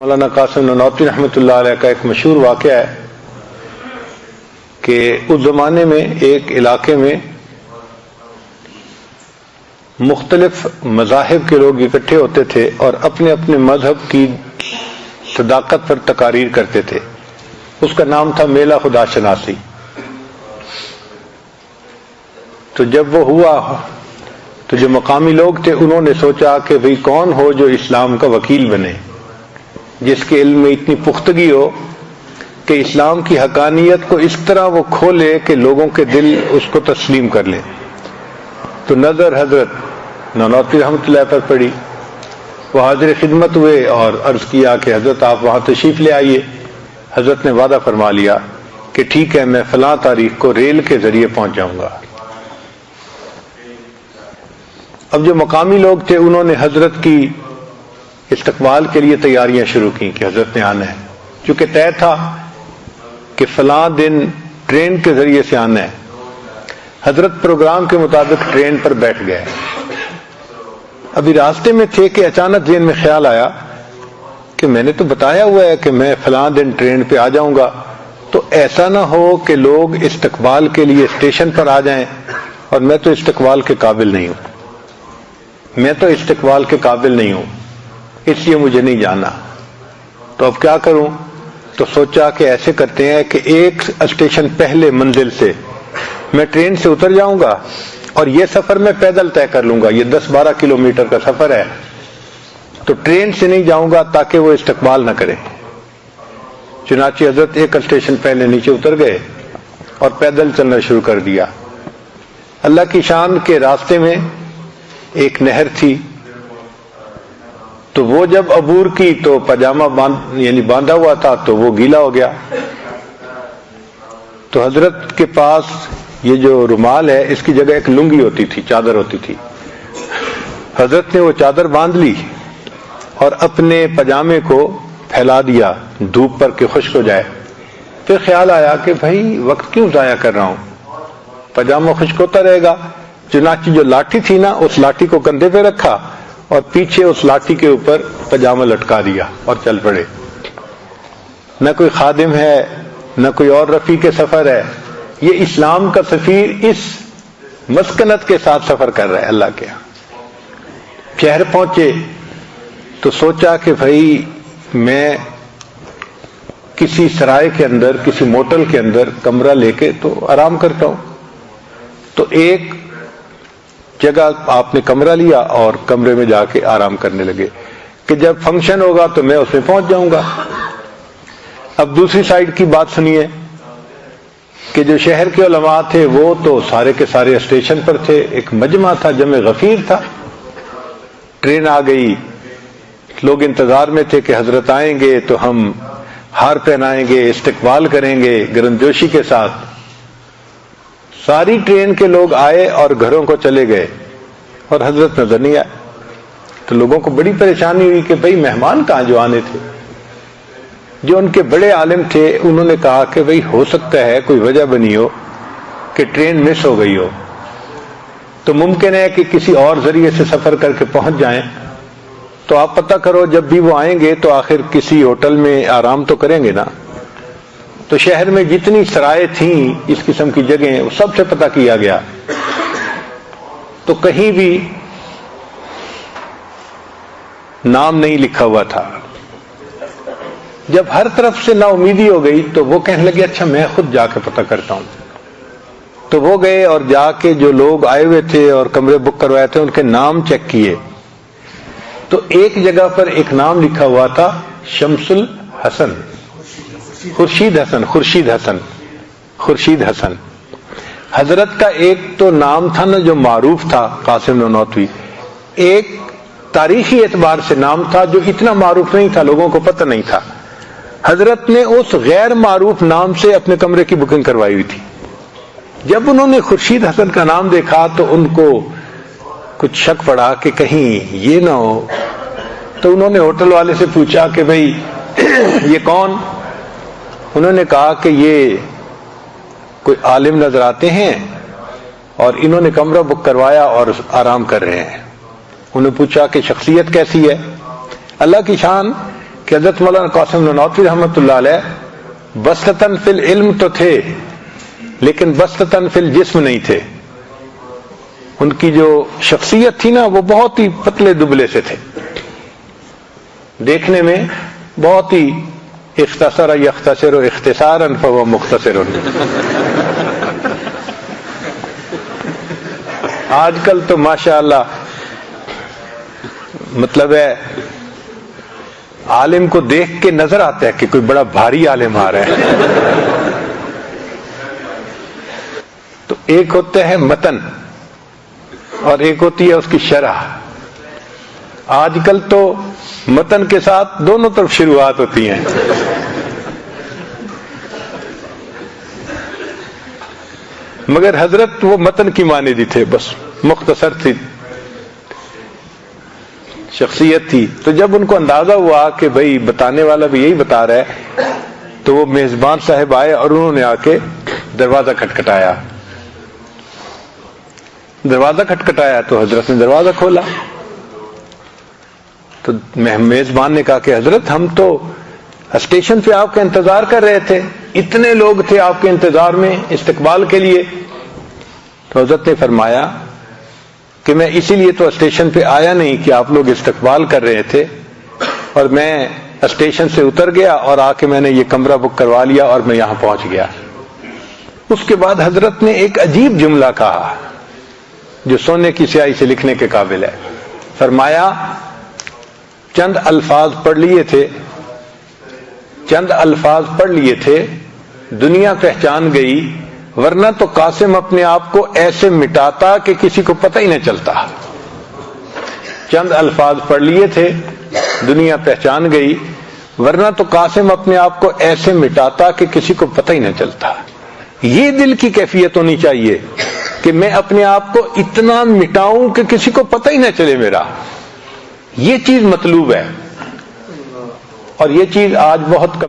مولانا قاسم نانوتوی رحمۃ اللہ علیہ کا ایک مشہور واقعہ ہے کہ اس زمانے میں ایک علاقے میں مختلف مذاہب کے لوگ اکٹھے ہوتے تھے اور اپنے اپنے مذہب کی صداقت پر تقاریر کرتے تھے. اس کا نام تھا میلہ خدا شناسی. تو جب وہ ہوا تو جو مقامی لوگ تھے انہوں نے سوچا کہ بھئی کون ہو جو اسلام کا وکیل بنے، جس کے علم میں اتنی پختگی ہو کہ اسلام کی حقانیت کو اس طرح وہ کھولے کہ لوگوں کے دل اس کو تسلیم کر لیں. تو نظر حضرت نانوتوی رحمۃ اللہ پر پڑی. وہ حاضر خدمت ہوئے اور عرض کیا کہ حضرت آپ وہاں تشریف لے آئیے. حضرت نے وعدہ فرما لیا کہ ٹھیک ہے، میں فلاں تاریخ کو ریل کے ذریعے پہنچ جاؤں گا. اب جو مقامی لوگ تھے انہوں نے حضرت کی استقبال کے لیے تیاریاں شروع کی کہ حضرت نے آنا ہے، چونکہ طے تھا کہ فلاں دن ٹرین کے ذریعے سے آنا ہے. حضرت پروگرام کے مطابق ٹرین پر بیٹھ گئے. ابھی راستے میں تھے کہ اچانک ذہن میں خیال آیا کہ میں نے تو بتایا ہوا ہے کہ میں فلاں دن ٹرین پہ آ جاؤں گا، تو ایسا نہ ہو کہ لوگ استقبال کے لیے اسٹیشن پر آ جائیں اور میں تو استقبال کے قابل نہیں ہوں، اس لیے مجھے نہیں جانا. تو اب کیا کروں؟ تو سوچا کہ ایسے کرتے ہیں کہ ایک اسٹیشن پہلے منزل سے میں ٹرین سے اتر جاؤں گا اور یہ سفر میں پیدل طے کر لوں گا. یہ 10-12 کلومیٹر کا سفر ہے، تو ٹرین سے نہیں جاؤں گا تاکہ وہ استقبال نہ کریں. چنانچہ حضرت ایک اسٹیشن پہلے نیچے اتر گئے اور پیدل چلنا شروع کر دیا. اللہ کی شان کے راستے میں ایک نہر تھی، تو وہ جب عبور کی تو پاجامہ باندھا ہوا تھا تو وہ گیلا ہو گیا. تو حضرت کے پاس یہ جو رومال ہے اس کی جگہ ایک لنگی ہوتی تھی، چادر ہوتی تھی. حضرت نے وہ چادر باندھ لی اور اپنے پاجامے کو پھیلا دیا دھوپ پر کہ خشک ہو جائے. پھر خیال آیا کہ بھائی وقت کیوں ضائع کر رہا ہوں، پاجامہ خشک ہوتا رہے گا. چنانچہ جو لاٹھی تھی نا، اس لاٹھی کو کندھے پہ رکھا اور پیچھے اس لاٹھی کے اوپر پاجامہ لٹکا دیا اور چل پڑے. نہ کوئی خادم ہے، نہ کوئی اور رفیق سفر ہے، یہ اسلام کا سفیر اس مسکنت کے ساتھ سفر کر رہا ہے اللہ کے ہاں. شہر پہنچے تو سوچا کہ بھائی میں کسی سرائے کے اندر، کسی موٹل کے اندر کمرہ لے کے تو آرام کرتا ہوں. تو ایک جگہ آپ نے کمرہ لیا اور کمرے میں جا کے آرام کرنے لگے کہ جب فنکشن ہوگا تو میں اس میں پہنچ جاؤں گا. اب دوسری سائیڈ کی بات سنیے کہ جو شہر کے علماء تھے وہ تو سارے کے سارے اسٹیشن پر تھے. ایک مجمع تھا، جمع غفیر تھا. ٹرین آ گئی، لوگ انتظار میں تھے کہ حضرت آئیں گے تو ہم ہار پہنائیں گے، استقبال کریں گے گرمجوشی کے ساتھ. ساری ٹرین کے لوگ آئے اور گھروں کو چلے گئے اور حضرت نظر نہیں آئے. تو لوگوں کو بڑی پریشانی ہوئی کہ بھئی مہمان کہاں جو آنے تھے. جو ان کے بڑے عالم تھے انہوں نے کہا کہ بھئی ہو سکتا ہے کوئی وجہ بنی ہو کہ ٹرین مس ہو گئی ہو، تو ممکن ہے کہ کسی اور ذریعے سے سفر کر کے پہنچ جائیں. تو آپ پتہ کرو جب بھی وہ آئیں گے تو آخر کسی ہوٹل میں آرام تو کریں گے نا. تو شہر میں جتنی سرائے تھیں اس قسم کی جگہیں وہ سب سے پتہ کیا گیا، تو کہیں بھی نام نہیں لکھا ہوا تھا. جب ہر طرف سے نا امیدی ہو گئی تو وہ کہنے لگے اچھا میں خود جا کے پتہ کرتا ہوں. تو وہ گئے اور جا کے جو لوگ آئے ہوئے تھے اور کمرے بک کروائے تھے ان کے نام چیک کیے. تو ایک جگہ پر ایک نام لکھا ہوا تھا شمس الحسن، خورشید حسن. حضرت کا ایک تو نام تھا نا جو معروف تھا قاسم نانوتوی، ایک تاریخی اعتبار سے نام تھا جو اتنا معروف نہیں تھا، لوگوں کو پتہ نہیں تھا. حضرت نے اس غیر معروف نام سے اپنے کمرے کی بکنگ کروائی ہوئی تھی. جب انہوں نے خورشید حسن کا نام دیکھا تو ان کو کچھ شک پڑا کہ کہیں یہ نہ ہو. تو انہوں نے ہوٹل والے سے پوچھا کہ بھئی یہ کون؟ انہوں نے کہا کہ یہ کوئی عالم نظر آتے ہیں اور انہوں نے کمرہ بک کروایا اور آرام کر رہے ہیں. انہوں نے پوچھا کہ شخصیت کیسی ہے؟ اللہ کی شان کہ حضرت مولانا قاسم نانوتوی رحمۃ اللہ علیہ بسطتاً فی العلم تو تھے لیکن بسطتاً فی الجسم نہیں تھے. ان کی جو شخصیت تھی نا وہ بہت ہی پتلے دبلے سے تھے, دیکھنے میں بہت ہی اختصر یختصر اختصارا فهو مختصر. آج کل تو ماشاءاللہ مطلب ہے عالم کو دیکھ کے نظر آتا ہے کہ کوئی بڑا بھاری عالم آ رہا ہے. تو ایک ہوتا ہے متن اور ایک ہوتی ہے اس کی شرح. آج کل تو متن کے ساتھ دونوں طرف شروعات ہوتی ہیں. مگر حضرت وہ متن کی مانندی تھے, بس مختصر تھی شخصیت تھی. تو جب ان کو اندازہ ہوا کہ بھئی بتانے والا بھی یہی بتا رہا ہے, تو وہ میزبان صاحب آئے اور انہوں نے آ کے دروازہ کھٹکھٹایا. دروازہ کھٹکھٹایا تو حضرت نے دروازہ کھولا. تو میزبان نے کہا کہ حضرت ہم تو اسٹیشن پہ آپ کا انتظار کر رہے تھے, اتنے لوگ تھے آپ کے انتظار میں استقبال کے لیے. تو حضرت نے فرمایا کہ میں اسی لیے تو اسٹیشن پہ آیا نہیں کہ آپ لوگ استقبال کر رہے تھے, اور میں اسٹیشن سے اتر گیا اور آ کے میں نے یہ کمرہ بک کروا لیا اور میں یہاں پہنچ گیا. اس کے بعد حضرت نے ایک عجیب جملہ کہا جو سونے کی سیاہی سے لکھنے کے قابل ہے. فرمایا چند الفاظ پڑھ لیے تھے دنیا پہچان گئی, ورنہ تو قاسم اپنے آپ کو ایسے مٹاتا کہ کسی کو پتہ ہی نہ چلتا. چند الفاظ پڑھ لیے تھے دنیا پہچان گئی, ورنہ تو قاسم اپنے آپ کو ایسے مٹاتا کہ کسی کو پتہ ہی نہ چلتا. یہ دل کی کیفیت ہونی چاہیے کہ میں اپنے آپ کو اتنا مٹاؤں کہ کسی کو پتہ ہی نہ چلے میرا. یہ چیز مطلوب ہے, اور یہ چیز آج بہت